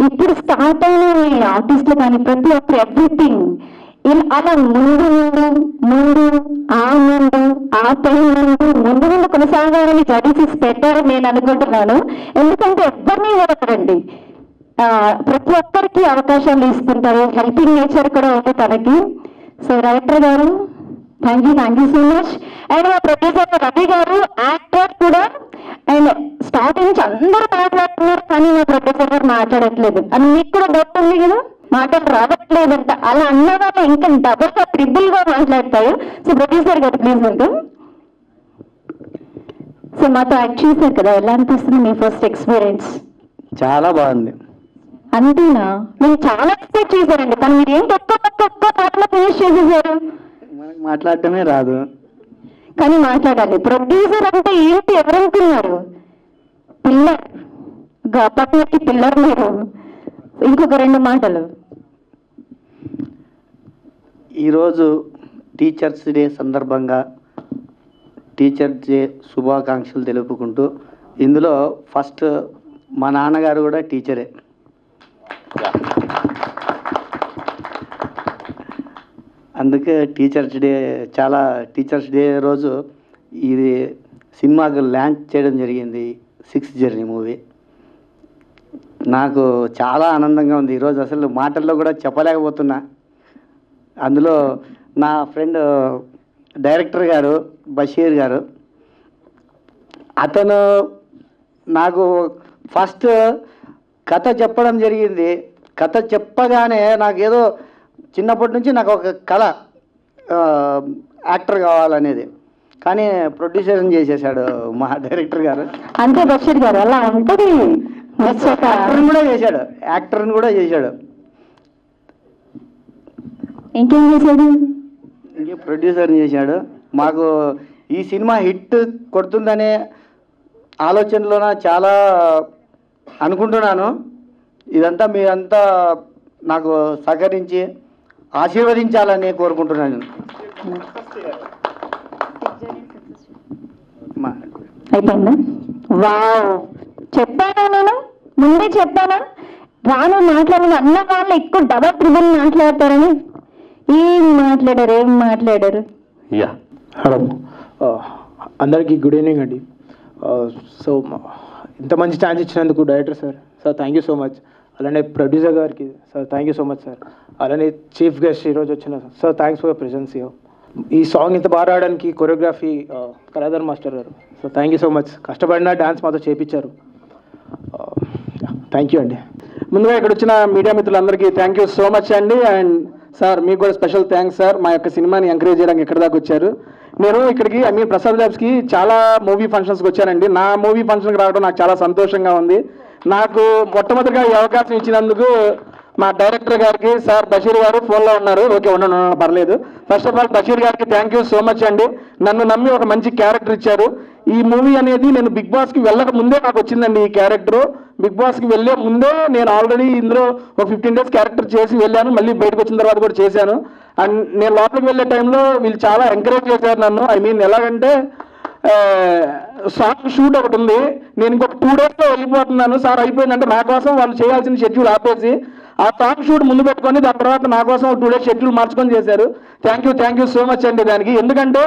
ఇప్పుడు స్టార్ట్ అయిన ఆర్టిస్టులు కానీ ప్రతి ఒక్కరు ఎవ్రీథింగ్ అలా ముందు ఆ పై ముందు కొనసాగాలని జర్నీ 6 పెట్టారని నేను అనుకుంటున్నాను. ఎందుకంటే ఎవరిని ఇవ్వరండి, ప్రతి ఒక్కరికి అవకాశాలు ఇస్తుంటారు, హెల్పింగ్ నేచర్ కూడా ఉంది తనకి. సో డైరెక్టర్ గారు thank you so much. And మా ప్రొడ్యూసర్ రవి గారు యాక్టర్ కూడా. అండ్ స్టార్టింగ్ నుంచి అందరూ మాట్లాడుతున్నారు కానీ మా ప్రొడ్యూసర్ గారు మాట్లాడట్లేదు అని మీకు కూడా డౌట్ ఉంది కదా, మాటలు రావట్లేదంట. అలా అన్న వాళ్ళు ఇంకా డబుల్గా ట్రిపుల్గా మాట్లాడతారు. సో ప్రొడ్యూసర్ గారు ప్లీజ్ వెల్కమ్. సో మాతో యాక్ట్ చేశారు కదా, ఎలా అనిపిస్తుంది మీ ఫస్ట్ ఎక్స్పీరియన్స్? చాలా బాగుంది. అంతేనా? నేను చాలా ఎక్స్పెక్ట్ చేశానండి కానీ మీరు ఏంటి ఒక్క పాటలో ఫినిష్ చేసేసారు. మనకు మాట్లాడటమే రాదు కానీ మాట్లాడాలి. ప్రొడ్యూసర్ అంటే ఏంటి ఎవరనుకున్నారు? పిల్లర్, పక్కనకి పిల్లర్ మీరు. ఇంకొక 2 మాటలు. ఈరోజు టీచర్స్ డే సందర్భంగా టీచర్స్ డే శుభాకాంక్షలు తెలుపుకుంటూ, ఇందులో ఫస్ట్ మా నాన్నగారు కూడా టీచరే. అందుకే టీచర్స్ డే రోజు ఇది సినిమాకు లాంచ్ చేయడం జరిగింది 6th జర్నీ మూవీ. నాకు చాలా ఆనందంగా ఉంది. ఈరోజు అసలు మాటల్లో కూడా చెప్పలేకపోతున్నా. అందులో నా ఫ్రెండ్ డైరెక్టర్ గారు బషీర్ గారు, అతను నాకు ఫస్ట్ కథ చెప్పడం జరిగింది. కథ చెప్పగానే నాకేదో చిన్నప్పటి నుంచి నాకు ఒక కళ యాక్టర్ కావాలనేది. కానీ ప్రొడ్యూసర్ చేసేసాడు మా డైరెక్టర్ గారు. అంతే బషీర్ గారు అలా ఉంటుంది. యాక్టర్ని కూడా చేశాడు. ఇంకేం చేశాడు? ప్రొడ్యూసర్ని చేశాడు. మాకు ఈ సినిమా హిట్ కొడుతుందనే ఆలోచనలోన చాలా అనుకుంటున్నాను. ఇదంతా మీరంతా నాకు సహకరించి ఆశీర్వదించాలని కోరుకుంటున్నాను. అయిపోయిందా? వావ్, చెప్పానా నేను ముందే చెప్పానా? రాను మాట్లాడిన అన్న వాళ్ళు ఎక్కువ డబల్ ట్రిబుల్ మాట్లాడతారని. ఏం మాట్లాడారు? యా హలో అందరికీ గుడ్ ఈవినింగ్ అండి. సో ఇంత మంచి ఛాన్స్ ఇచ్చినందుకు director sir thank you so much. అలానే ప్రొడ్యూసర్ గారికి sir thank you so much sir. అలానే చీఫ్ గెస్ట్ ఈరోజు వచ్చిన sir thanks for presence here. ఈ సాంగ్ ఇంత బాగా రావడానికి కొరియోగ్రఫీ కళాధర్ మాస్టర్ గారు. So thank you so much. కష్టపడిన డ్యాన్స్ మాతో చేయించారు. థ్యాంక్ యూ అండి. ముందుగా ఇక్కడ వచ్చిన మీడియా మిత్రులందరికీ థ్యాంక్ యూ సో మచ్ అండి. అండ్ సార్ మీకు కూడా స్పెషల్ థ్యాంక్స్ సార్, మా యొక్క సినిమాని ఎంకరేజ్ చేయడానికి ఎక్కడి దాకా వచ్చారు. నేను ఇక్కడికి ప్రసాద్ ల్యాబ్స్కి చాలా మూవీ ఫంక్షన్స్కి వచ్చానండి. నా మూవీ ఫంక్షన్కి రావడం నాకు చాలా సంతోషంగా ఉంది. నాకు మొట్టమొదటిగా ఈ అవకాశం ఇచ్చినందుకు మా డైరెక్టర్ గారికి సార్ బషీర్ గారు ఫోన్లో ఉన్నారు. ఓకే ఉండను పర్లేదు. ఫస్ట్ ఆఫ్ ఆల్ బషీర్ గారికి థ్యాంక్ యూ సో మచ్ అండి. నన్ను నమ్మి ఒక మంచి క్యారెక్టర్ ఇచ్చారు. ఈ మూవీ అనేది నేను బిగ్ బాస్కి వెళ్ళక ముందే నాకు వచ్చిందండి ఈ క్యారెక్టర్. బిగ్ బాస్కి వెళ్ళే ముందే నేను ఆల్రెడీ ఇందులో ఒక 15 days క్యారెక్టర్ చేసి వెళ్ళాను. మళ్ళీ బయటకు వచ్చిన తర్వాత కూడా చేశాను. అండ్ నేను లోపలికి వెళ్ళే టైంలో వీళ్ళు చాలా ఎంకరేజ్ చేశారు నన్ను. ఎలాగంటే సాంగ్ షూట్ ఒకటి ఉంది, నేను ఇంకొక 2 daysలో వెళ్ళిపోతున్నాను సార్ అయిపోయిందంటే నా కోసం వాళ్ళు చేయాల్సిన షెడ్యూల్ ఆపేసి ఆ సాంగ్ షూట్ ముందు పెట్టుకొని దాని తర్వాత నా కోసం 2 days షెడ్యూల్ మార్చుకొని చేశారు. థ్యాంక్ యూ సో మచ్ అండి దానికి. ఎందుకంటే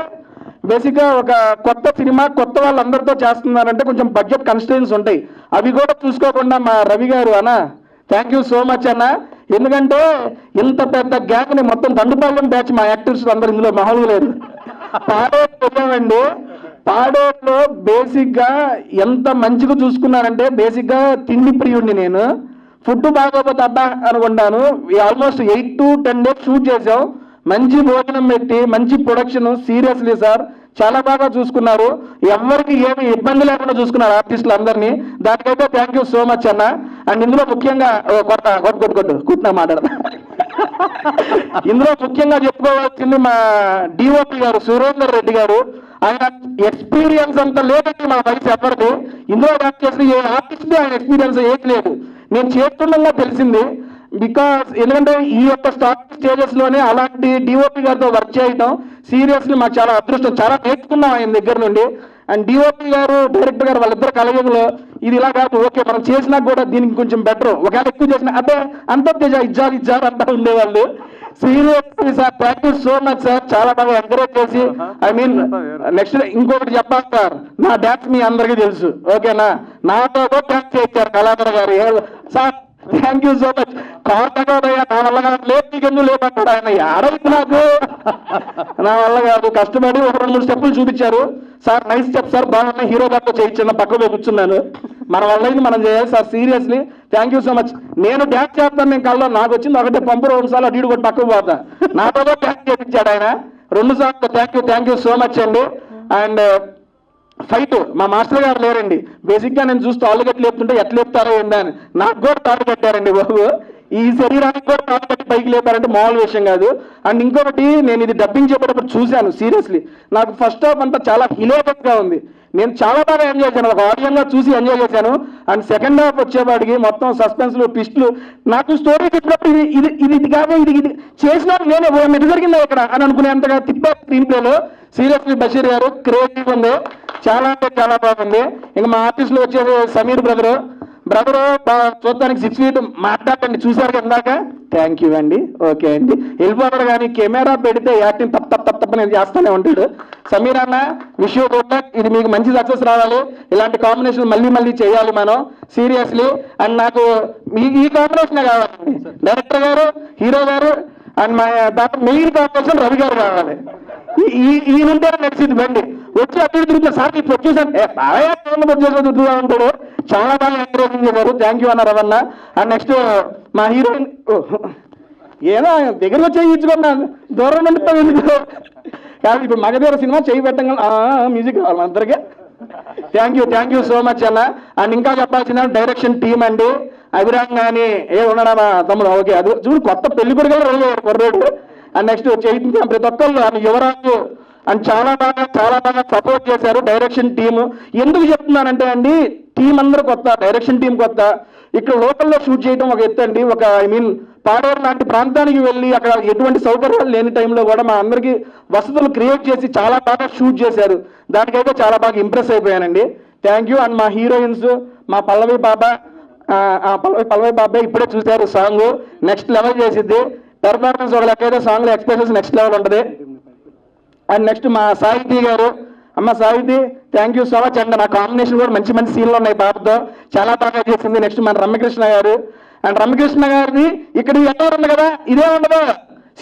బేసిక్గా ఒక కొత్త సినిమా కొత్త వాళ్ళందరితో చేస్తున్నారంటే కొంచెం బడ్జెట్ కన్స్ట్రెయిన్స్ ఉంటాయి. అవి కూడా చూసుకోకుండా మా రవి గారు అన్న థ్యాంక్ యూ సో మచ్ అన్న. ఎందుకంటే ఇంత పెద్ద గ్యాంగ్ని మొత్తం దండుపాలెం బ్యాచ్ మా యాక్టర్స్ అందరు ఇందులో మామూలుగా లేదు. పాడేరు వెళ్ళామండి. పాడేరులో బేసిక్గా ఎంత మంచిగా చూసుకున్నారంటే బేసిక్గా తిండి ప్రియుడిని నేను. ఫుడ్ బాగోపోతే అబ్బా అనుకుంటాను. ఆల్మోస్ట్ 8 to 10 days షూట్ చేసాం. మంచి భోజనం పెట్టి మంచి ప్రొడక్షన్. సీరియస్లీ సార్ చాలా బాగా చూసుకున్నారు. ఎవరికి ఏమి ఇబ్బంది లేకుండా చూసుకున్నారు ఆర్టిస్టులు అందరినీ. దానికైతే థ్యాంక్ యూ సో మచ్ అన్న. అండ్ ఇందులో ముఖ్యంగా కూర్చున్నా మాట్లాడదా ఇందులో ముఖ్యంగా చెప్పుకోవాల్సింది మా డిఓపి గారు సురేందర్ రెడ్డి గారు. ఆయన ఎక్స్పీరియన్స్ అంత లేదండి మా వయసు ఎవరిది. ఇందులో వర్క్ చేసిన ఏ ఆర్టిస్ట్ ఆయన ఎక్స్పీరియన్స్ ఏది లేదు. నేను చేస్తుండగా తెలిసింది. బికాస్ ఎందుకంటే ఈ యొక్క స్టార్ట్ స్టేజెస్లోనే అలాంటి డిఓపి గారితో వర్క్ చేయడం సీరియస్లీ మాకు చాలా అదృష్టం. చాలా నేర్చుకున్నాం ఆయన దగ్గర నుండి. అండ్ డిఓపి గారు డైరెక్టర్ గారు వాళ్ళిద్దరు కలయికలో ఇది ఇలా కాదు, ఓకే మనం చేసినా కూడా దీనికి కొంచెం బెటర్, ఒకవేళ ఎక్కువ చేసినా అదే అంత ఇజ్జారు అంతా ఉండేవాళ్ళు. Seriously sir thank you so much sir. చాలా బాగా ఎంకరేజ్ చేసి ఐ మీన్ నెక్స్ట్ ఇంకొకటి చెప్పాలి సార్, నా డాన్స్ మీ అందరికీ తెలుసు ఓకేనా. నాతో డాన్స్ చేయించారు కళాధర్ గారు. Sir thank you so much. కాదయ్యా నా వల్ల కాదు, లేదు నీకెందుకు లేదంటాడు ఆయన. అడవి నాకు నా వల్ల కాదు. కష్టపడి ఒక 2-3 స్టెప్పులు చూపించారు. సార్ నైస్ స్టెప్ సార్ బాగున్నా, హీరో గారితో చేయించాను, పక్కకు కూర్చున్నాను. మన వల్ల మనం చేయాలి sir. Seriously thank you so much. నేను డ్యాన్స్ చేస్తాను, నేను కళ్ళలో నాకు వచ్చింది ఒకటే పంపు 2 సార్లు అటు కూడా పక్కకు పోతా. నాతో డ్యాన్స్ చేయించాడు ఆయన 2 సార్లు. థ్యాంక్ యూ సో మచ్ అండి. అండ్ ఫైట్ మా మాస్టర్ గారు లేరండి. బేసిక్గా నేను చూస్తూ తాళ్ళు కట్టి లేపుతుంటే ఎట్లా లేపుతారో ఏందని నాకు కూడా తాడు కట్టారండి బాబు. ఈ శరీరానికి కూడా తాడు కట్టి పైకి లేపారంటే మామూలు విషయం కాదు. అండ్ ఇంకొకటి నేను ఇది డబ్బింగ్ చెప్పేటప్పుడు చూశాను. సీరియస్లీ నాకు ఫస్ట్ హాఫ్ అంతా చాలా హిలేటెడ్గా ఉంది. నేను చాలా బాగా ఎంజాయ్ చేశాను, ఒక ఆడియన్గా చూసి ఎంజాయ్ చేశాను. అండ్ సెకండ్ హాఫ్ వచ్చేవాడికి మొత్తం సస్పెన్స్లు ట్విస్టులు. నాకు స్టోరీ చెప్పినప్పుడు ఇది కాదు ఇది చేసినా నేనే ఎటు జరిగిందా ఇక్కడ అని అనుకునేంతగా తిప్పే స్క్రీన్ ప్లేలో. సీరియస్లీ బషీర్ గారు క్రియేటివ్ ఉంది, చాలా అంటే చాలా బాగుంది. ఇంకా మా ఆర్టిస్టులు వచ్చేసి సమీర్ బ్రదరు చూడటానికి 6 feet మాట్లాడండి, చూశారు ఇందాక. థ్యాంక్ యూ అండి. ఓకే అండి వెళ్ళిపోతాడు కానీ కెమెరా పెడితే యాక్టింగ్ తప్ప నేను చేస్తూనే ఉంటాడు. సమీర్ అన్న విష్ యూ గుడ్ లక్. ఇది మీకు మంచి సక్సెస్ రావాలి. ఇలాంటి కాంబినేషన్ మళ్ళీ చేయాలి మనం సీరియస్లీ. అండ్ నాకు ఈ కాంబినేషన్ కావాలి, డైరెక్టర్ గారు హీరో గారు అండ్ మా దాంట్లో మెయిన్ కాంబినేషన్ రవి గారు కావాలి. ఈయనంటే నడిచింది బండి వచ్చి అక్కడ తిరుగుతున్నా సార్ ఇప్పుడు వచ్చేసాను తిరుగుతూ ఉంటాడు. చాలా బాగా ఎంకరేజింగ్ చేశారు. థ్యాంక్ యూ అన్న రవన్న. అండ్ నెక్స్ట్ మా హీరోయిన్ ఏదో దగ్గర వచ్చి ఇచ్చుకున్నా దూరం నుండి కాదు. ఇప్పుడు మగధీర సినిమా చేయి పెట్టంగా మ్యూజిక్ కావాలి అందరికీ. థ్యాంక్ యూ సో మచ్ అన్న. అండ్ ఇంకా చెప్పాల్సిన డైరెక్షన్ టీమ్ అండి. అభిరామ్ కానీ ఉన్నాడా మా తమ్ముడు. ఓకే అది చూడు కొత్త పెళ్లి కొడుకు కొర్రాడు. అండ్ నెక్స్ట్ చైతన్య ప్రతి ఒక్కళ్ళు అండ్ యువరాజు అండ్ చాలా బాగా సపోర్ట్ చేశారు డైరెక్షన్ టీము. ఎందుకు చెప్తున్నానంటే అండి టీం అందరూ కొత్త, డైరెక్షన్ టీం కొత్త. ఇక్కడ లోకల్లో షూట్ చేయడం ఒక ఎత్తు అండి. ఒక పాడేరు లాంటి ప్రాంతానికి వెళ్ళి అక్కడ ఎటువంటి సౌకర్యాలు లేని టైంలో కూడా మా అందరికీ వసతులు క్రియేట్ చేసి చాలా బాగా షూట్ చేశారు. దానికైతే చాలా బాగా ఇంప్రెస్ అయిపోయానండి. Thank you. అండ్ మా హీరోయిన్స్ మా పల్లవి బాబాయ్ ఇప్పుడే చూశారు. సాంగ్ నెక్స్ట్ లెవెల్ చేసిద్ది. పెర్ఫార్మెన్స్ ఒక లెక్క అయితే సాంగ్లో ఎక్స్ప్రెషన్స్ నెక్స్ట్ లెవెల్ ఉంటుంది. అండ్ నెక్స్ట్ మా సాహితీ గారు, అమ్మ Sahithi thank you so much. And నా కాంబినేషన్ కూడా మంచి సీన్లు ఉన్నాయి బాబుతో, చాలా బాగా చేసింది. నెక్స్ట్ మన రమ్యకృష్ణ గారు. అండ్ రమ్యకృష్ణ గారిది ఇక్కడ ఎంత ఉంది కదా ఇదే ఉండదు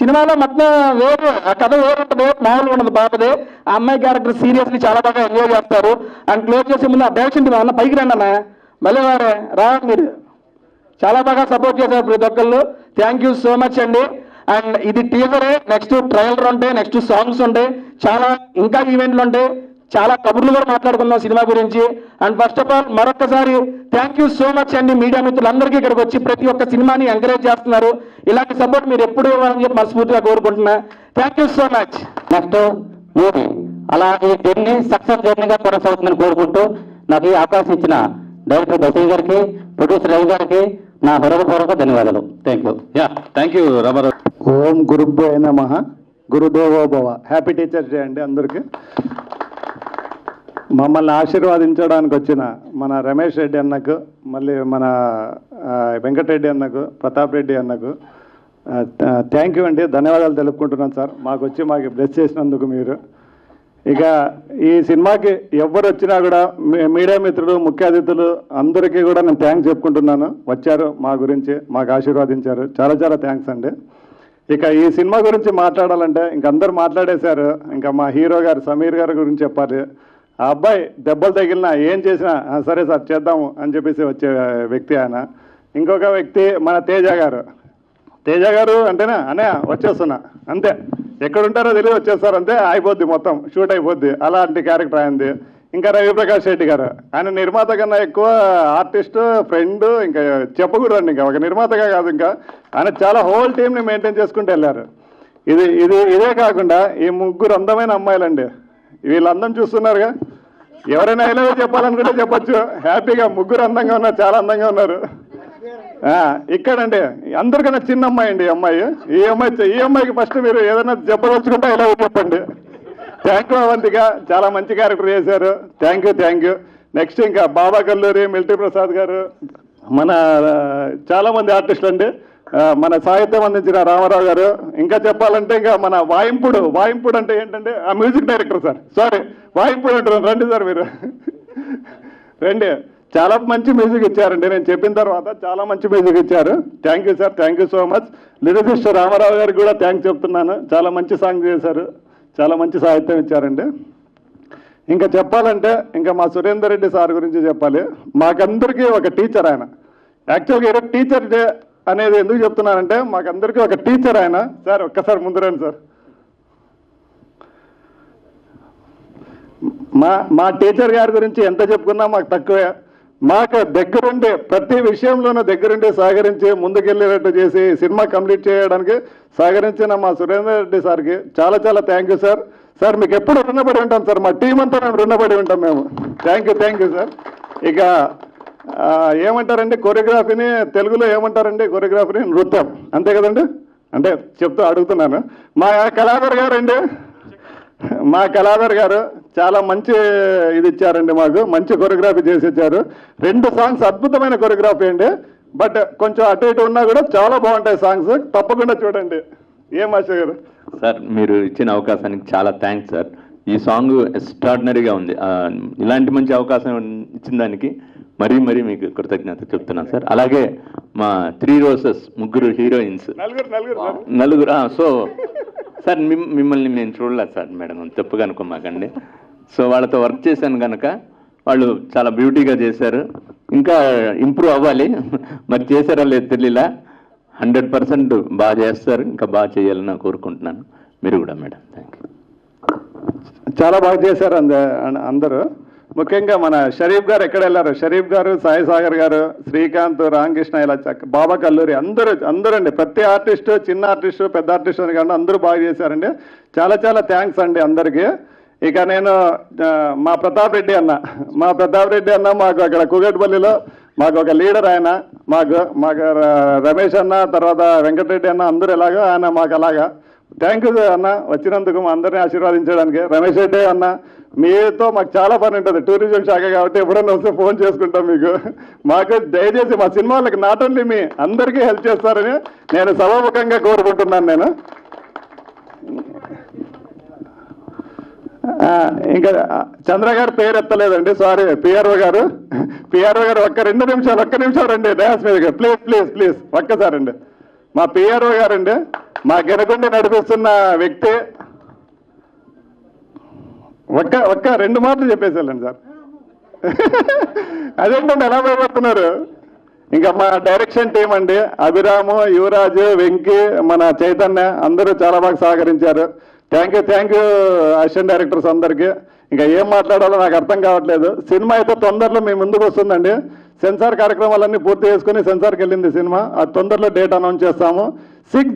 సినిమాలో మొత్తం వేరు, ఆ కథ వేరు ఉంటుంది, మామూలుగా ఉండదు బాబుదే. ఆ అమ్మాయి క్యారెక్టర్ సీరియస్లీ చాలా బాగా ఎంజాయ్ చేస్తారు. అండ్ క్లోజ్ చేసే ముందు ఆ డైరెక్షన్ టీం అన్న పైకి రండి అన్న భలే వారే రా మీరు చాలా బాగా సపోర్ట్ చేశారు ప్రతి ఒక్కళ్ళు. థ్యాంక్ యూ సో మచ్ అండి. అండ్ ఇది టీజరే, నెక్స్ట్ ట్రైలర్ ఉంటాయి, నెక్స్ట్ సాంగ్స్ ఉంటాయి, చాలా ఇంకా ఈవెంట్లు ఉంటాయి, చాలా కబుర్లు కూడా మాట్లాడుకుందాం సినిమా గురించి. అండ్ ఫస్ట్ ఆఫ్ ఆల్ మరొకసారి థ్యాంక్ యూ సో మచ్ అండి మీడియా మిత్రులందరికీ ఇక్కడికి వచ్చి ప్రతి ఒక్క సినిమాని ఎంకరేజ్ చేస్తున్నారు. ఇలాంటి సపోర్ట్ మీరు ఎప్పుడు ఇవ్వాలని చెప్పి మనస్ఫూర్తిగా కోరుకుంటున్నా. Thank you so much. Next movie అలా ఈ జర్నీ సక్సెస్ జర్నీగా కొనసాగుతుందని కోరుకుంటూ నాకు ఈ అవకాశం ఇచ్చిన డైరెక్టర్ బషీర్ గారికి, ప్రొడ్యూసర్ రవి గారికి నా హృదయపూర్వక ధన్యవాదాలు. Thank you Ramarao. ఓం గురుభ్యో నమః, గురుదేవో భవ. హ్యాపీ టీచర్స్ డే అండి అందరికీ. మమ్మల్ని ఆశీర్వాదించడానికి వచ్చిన మన రమేష్ రెడ్డి అన్నకు, మళ్ళీ మన వెంకటరెడ్డి అన్నకు, ప్రతాప్ రెడ్డి అన్నకు థ్యాంక్ యూ అండి, ధన్యవాదాలు తెలుపుకుంటున్నాను సార్. మాకు బ్లెస్ చేసినందుకు మీరు. ఇక ఈ సినిమాకి ఎవరు వచ్చినా కూడా మీడియా మిత్రులు, ముఖ్య అతిథులు అందరికీ కూడా నేను థ్యాంక్స్ చెప్పుకుంటున్నాను. వచ్చారు, మా గురించి మాకు ఆశీర్వాదించారు. చాలా చాలా థ్యాంక్స్ అండి. ఇక ఈ సినిమా గురించి మాట్లాడాలంటే ఇంక అందరు మాట్లాడేశారు. ఇంకా మా హీరో గారు సమీర్ గారి గురించి చెప్పాలి. ఆ అబ్బాయి దెబ్బలు తగిలినా ఏం చేసినా సరే సార్ చేద్దాము అని చెప్పేసి వచ్చే వ్యక్తి ఆయన. ఇంకొక వ్యక్తి మన తేజ గారు. తేజ గారు అంటేనా అనే వచ్చేస్తున్నా అంతే, ఎక్కడుంటారో తెలియదు వచ్చేస్తారు అంతే, అయిపోద్ది మొత్తం షూట్ అయిపోద్ది. అలాంటి క్యారెక్టర్ అయింది. ఇంకా రవిప్రకాష్ రెడ్డి గారు, ఆయన నిర్మాత కన్నా ఎక్కువ ఆర్టిస్ట్, ఫ్రెండ్, ఇంకా చెప్పకూడదండి. ఇంకా ఒక నిర్మాతగా కాదు, ఇంకా ఆయన చాలా హోల్ టీమ్ని మెయింటైన్ చేసుకుంటూ వెళ్ళారు. ఇదే కాకుండా ఈ ముగ్గురు అందమైన అమ్మాయిలండి. వీళ్ళందం చూస్తున్నారుగా, ఎవరైనా ఇలా చెప్పాలనుకుంటే చెప్పచ్చు. హ్యాపీగా ముగ్గురు అందంగా ఉన్నారు, చాలా అందంగా ఉన్నారు. ఇక్కడండి అందరికన్నా చిన్న అమ్మాయి అండి. ఈ అమ్మాయికి ఫస్ట్ మీరు ఏదైనా చెప్పదలుచుకుంటే ఇలా చెప్పండి. థ్యాంక్ యూ అవంతిక, చాలా మంచి క్యారెక్టర్ చేశారు. Thank you. నెక్స్ట్ ఇంకా బాబా కల్లూరి, మిల్టీ ప్రసాద్ గారు, మన చాలామంది ఆర్టిస్టులు అండి. మన సాహిత్యం అందించిన రామారావు గారు, ఇంకా చెప్పాలంటే ఇంకా మన వాయింపుడు అంటే ఏంటంటే ఆ మ్యూజిక్ డైరెక్టర్ సార్, సారీ వాయింపుడు అంటున్నాను, రండి సార్ మీరు రండి. చాలా మంచి మ్యూజిక్ ఇచ్చారండి. నేను చెప్పిన తర్వాత చాలా మంచి మ్యూజిక్ ఇచ్చారు. Thank you sir, thank you so much. Lyricist Ramarao గారికి కూడా థ్యాంక్స్ చెప్తున్నాను. చాలా మంచి సాంగ్ చేశారు, చాలా మంచి సాహిత్యం ఇచ్చారండి. ఇంకా చెప్పాలంటే ఇంకా మా సురేందర్ రెడ్డి సార్ గురించి చెప్పాలి. మాకందరికీ ఒక టీచర్ ఆయన. యాక్చువల్గా ఈరోజు టీచర్ డే అనేది ఎందుకు చెప్తున్నానంటే మాకందరికీ ఒక టీచర్ ఆయన. సార్ ఒక్కసారి ముందు రండి సార్. మా టీచర్ గారి గురించి ఎంత చెప్పుకున్నా మాకు తక్కువే. మాకు దగ్గరుండి ప్రతి విషయంలోనూ దగ్గరుండి సహకరించి ముందుకెళ్ళేటట్టు చేసి సినిమా కంప్లీట్ చేయడానికి సహకరించిన మా సురేందర్ రెడ్డి సార్కి చాలా చాలా థ్యాంక్ యూ సార్. సార్ మీకు ఎప్పుడు రుణపడి ఉంటాం సార్, మా టీం అంతా మేము రుణపడి ఉంటాం మేము. Thank you sir. ఇక ఏమంటారండి కొరియోగ్రఫీని, తెలుగులో ఏమంటారండి కొరియోగ్రఫీని? నృత్యం, అంతే కదండి? అంటే చెప్తూ అడుగుతున్నాను. మా కళాధర్ గారు చాలా మంచి ఇది ఇచ్చారండి, మాకు మంచి కొరియోగ్రఫీ చేసి ఇచ్చారు. 2 సాంగ్స్ అద్భుతమైన కొరియోగ్రఫీ అండి. బట్ కొంచెం అటు ఇటు ఉన్నా కూడా చాలా బాగుంటాయి సాంగ్స్, తప్పకుండా చూడండి. ఏం మాస్టర్ గారు? సార్ మీరు ఇచ్చిన అవకాశానికి చాలా థ్యాంక్స్ సార్. ఈ సాంగ్ ఎక్స్ట్రాడినరీగా ఉంది. ఇలాంటి మంచి అవకాశం ఇచ్చిన దానికి మరీ మీకు కృతజ్ఞత చెప్తున్నాను సార్. అలాగే మా 3 రోజెస్ ముగ్గురు హీరోయిన్స్, నలుగురు. సో సార్ మిమ్మల్ని నేను చూడలేదు సార్, మేడం తప్పుగా అనుకోమాకండి. సో వాళ్ళతో వర్క్ చేశాను కనుక వాళ్ళు చాలా బ్యూటీగా చేశారు. ఇంకా ఇంప్రూవ్ అవ్వాలి, మరి చేశారా లేదు తెలియలా. 100% బాగా చేస్తారు, ఇంకా బాగా చేయాలని నేను కోరుకుంటున్నాను. మీరు కూడా మేడం. Thank you. చాలా బాగా చేశారు అందరూ. ముఖ్యంగా మన షరీఫ్ గారు ఎక్కడ వెళ్ళారు? షరీఫ్ గారు, సాయి సాగర్ గారు, శ్రీకాంత్, రామకృష్ణ, ఇలా బాబా కల్లూరి అందరండి. ప్రతి ఆర్టిస్టు, చిన్న ఆర్టిస్టు, పెద్ద ఆర్టిస్టు అని కానీ అందరూ బాగా చేశారండి. చాలా చాలా థ్యాంక్స్ అండి అందరికీ. ఇక నేను మా ప్రతాప్ రెడ్డి అన్న మాకు అక్కడ కూగట్పల్లిలో మాకు ఒక లీడర్. ఆయన మాకు రమేష్ అన్న, తర్వాత వెంకటరెడ్డి అన్న, అందరూ ఎలాగో ఆయన మాకు అలాగా. థ్యాంక్ యూ అన్న వచ్చినందుకు, మా అందరినీ ఆశీర్వాదించడానికి. రమేష్ రెడ్డి అన్న, మీతో మాకు చాలా పని ఉంటుంది, టూరిజం శాఖ కాబట్టి ఎప్పుడన్నా వస్తే ఫోన్ చేసుకుంటాం మీకు. మాకు దయచేసి మా సినిమాలకు నాట్ ఓన్లీ మీ అందరికీ హెల్ప్ చేస్తారని నేను సభాముఖంగా కోరుకుంటున్నాను. నేను ఇంకా చంద్ర గారు పేరు ఎత్తలేదండి, సారీ. పిఆర్ఓ గారు ఒక్క నిమిషం రండి డ్యాన్స్ మీద, ప్లీజ్ ఒక్కసారండి. మా పిఆర్ఓ గారండి, మా గెనగుండి నడిపిస్తున్న వ్యక్తి. ఒక్క 2 మాటలు చెప్పేసాలండి సార్. అదేంటండి ఎలా భయపడుతున్నారు? ఇంకా మా డైరెక్షన్ టీం అండి, అభిరాము, యువరాజు, వెంకీ, మన చైతన్య అందరూ చాలా బాగా సహకరించారు. థ్యాంక్ యూ అసిస్టెంట్ డైరెక్టర్స్ అందరికీ. ఇంకా ఏం మాట్లాడాలో నాకు అర్థం కావట్లేదు. సినిమా అయితే తొందరలో మీ ముందుకు వస్తుందండి. సెన్సార్ కార్యక్రమాలన్నీ పూర్తి చేసుకుని సెన్సార్కి వెళ్ళింది సినిమా. అది తొందరలో డేట్ అనౌన్స్ చేస్తాము. 6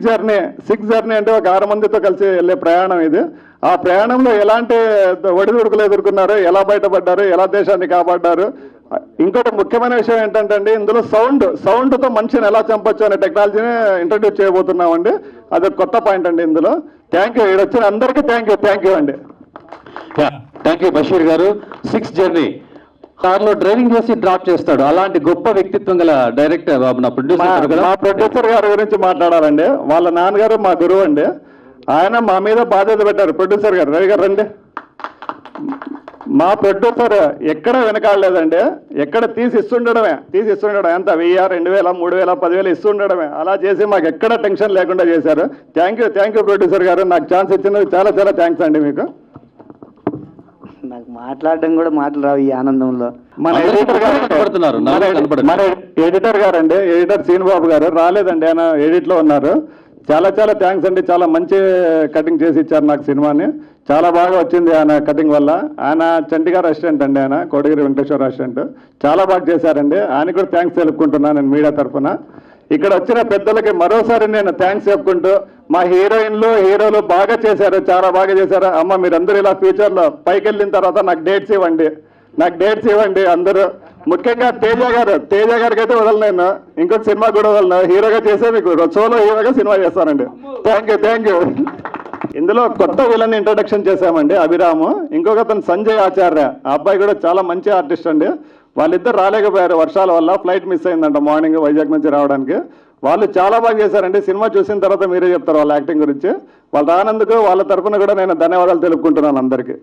జర్నీ అంటే ఒక 6 మందితో కలిసి వెళ్ళే ప్రయాణం ఇది. ఆ ప్రయాణంలో ఎలాంటి ఒడిదుడుకులు ఎదుర్కొన్నారు, ఎలా బయటపడ్డారు, ఎలా దేశాన్ని కాపాడ్డారు. ఇంకోటి ముఖ్యమైన విషయం ఏంటంటే అండి, ఇందులో సౌండ్తో మనిషిని ఎలా చంపొచ్చు అనే టెక్నాలజీని ఇంట్రడ్యూస్ చేయబోతున్నామండి. అది కొత్త పాయింట్ అండి ఇందులో. Thank you. ఇక్కడ వచ్చిన అందరికీ థ్యాంక్ యూ అండి. థ్యాంక్ యూ బషీర్ గారు. 6 జర్నీ కార్లో డ్రైవింగ్ చేసి డ్రాప్ చేస్తాడు. అలాంటి గొప్ప వ్యక్తిత్వం గల డైరెక్టర్ నా ప్రొడ్యూసర్. మా ప్రొడ్యూసర్ గారి గురించి మాట్లాడాలండి. వాళ్ళ నాన్నగారు మా గురువు అండి. ఆయన మా మీద బాధ్యత పెట్టారు. ప్రొడ్యూసర్ గారు, రవి గారు రండి. మా ప్రొడ్యూసర్ ఎక్కడ వెనకాడలేదండి, ఎక్కడ తీసి ఇస్తుండడమే ఎంత 1000, 2000, 3000, 10,000 ఇస్తుండడమే. అలా చేసి మాకు ఎక్కడ టెన్షన్ లేకుండా చేశారు. థ్యాంక్ యూ ప్రొడ్యూసర్ గారు, నాకు ఛాన్స్ ఇచ్చినందుకు చాలా చాలా థ్యాంక్స్ అండి మీకు. నాకు మాట్లాడడం కూడా మాటలు రావు ఈ ఆనందంలో. మన ఎడిటర్ గారండి, ఎడిటర్ శ్రీనుబాబు గారు రాలేదండి, ఆయన ఎడిట్లో ఉన్నారు. చాలా చాలా థ్యాంక్స్ అండి, చాలా మంచి కటింగ్ చేసి ఇచ్చారు నాకు సినిమాని. చాలా బాగా వచ్చింది ఆయన కటింగ్ వల్ల. ఆయన చంటిగారు అసిస్టెంట్ అండి, ఆయన కోటగిరి వెంకటేశ్వర అసిస్టెంట్. చాలా బాగా చేశారండి, ఆయన కూడా థ్యాంక్స్ తెలుపుకుంటున్నాను నేను మీడియా తరఫున. ఇక్కడ వచ్చిన పెద్దలకి మరోసారి నేను థ్యాంక్స్ చెప్పుకుంటూ, మా హీరోలు బాగా చేశారు, చాలా బాగా చేశారు. అమ్మ మీరందరూ ఇలా ఫ్యూచర్లో పైకి వెళ్ళిన తర్వాత నాకు డేట్స్ ఇవ్వండి అందరూ. ముఖ్యంగా తేజ గారికి అయితే వదలను నేను, ఇంకొక సినిమా కూడా వదలను. హీరోగా చేసే మీకు సోలో హీరోగా సినిమా చేస్తానండి. Thank you. ఇందులో కొత్త విలన్ ఇంట్రడక్షన్ చేశామండి, అభిరాము. ఇంకొక అతను సంజయ్ ఆచార్య, ఆ అబ్బాయి కూడా చాలా మంచి ఆర్టిస్ట్ అండి. వాళ్ళిద్దరు రాలేకపోయారు వర్షాల వల్ల, ఫ్లైట్ మిస్ అయిందంట మార్నింగ్ వైజాగ్ నుంచి రావడానికి. వాళ్ళు చాలా బాగా చేశారండి. సినిమా చూసిన తర్వాత మీరే చెప్తారు వాళ్ళ యాక్టింగ్ గురించి. వాళ్ళు రానందుకు వాళ్ళ తరఫున కూడా నేను ధన్యవాదాలు తెలుపుకుంటున్నాను అందరికీ.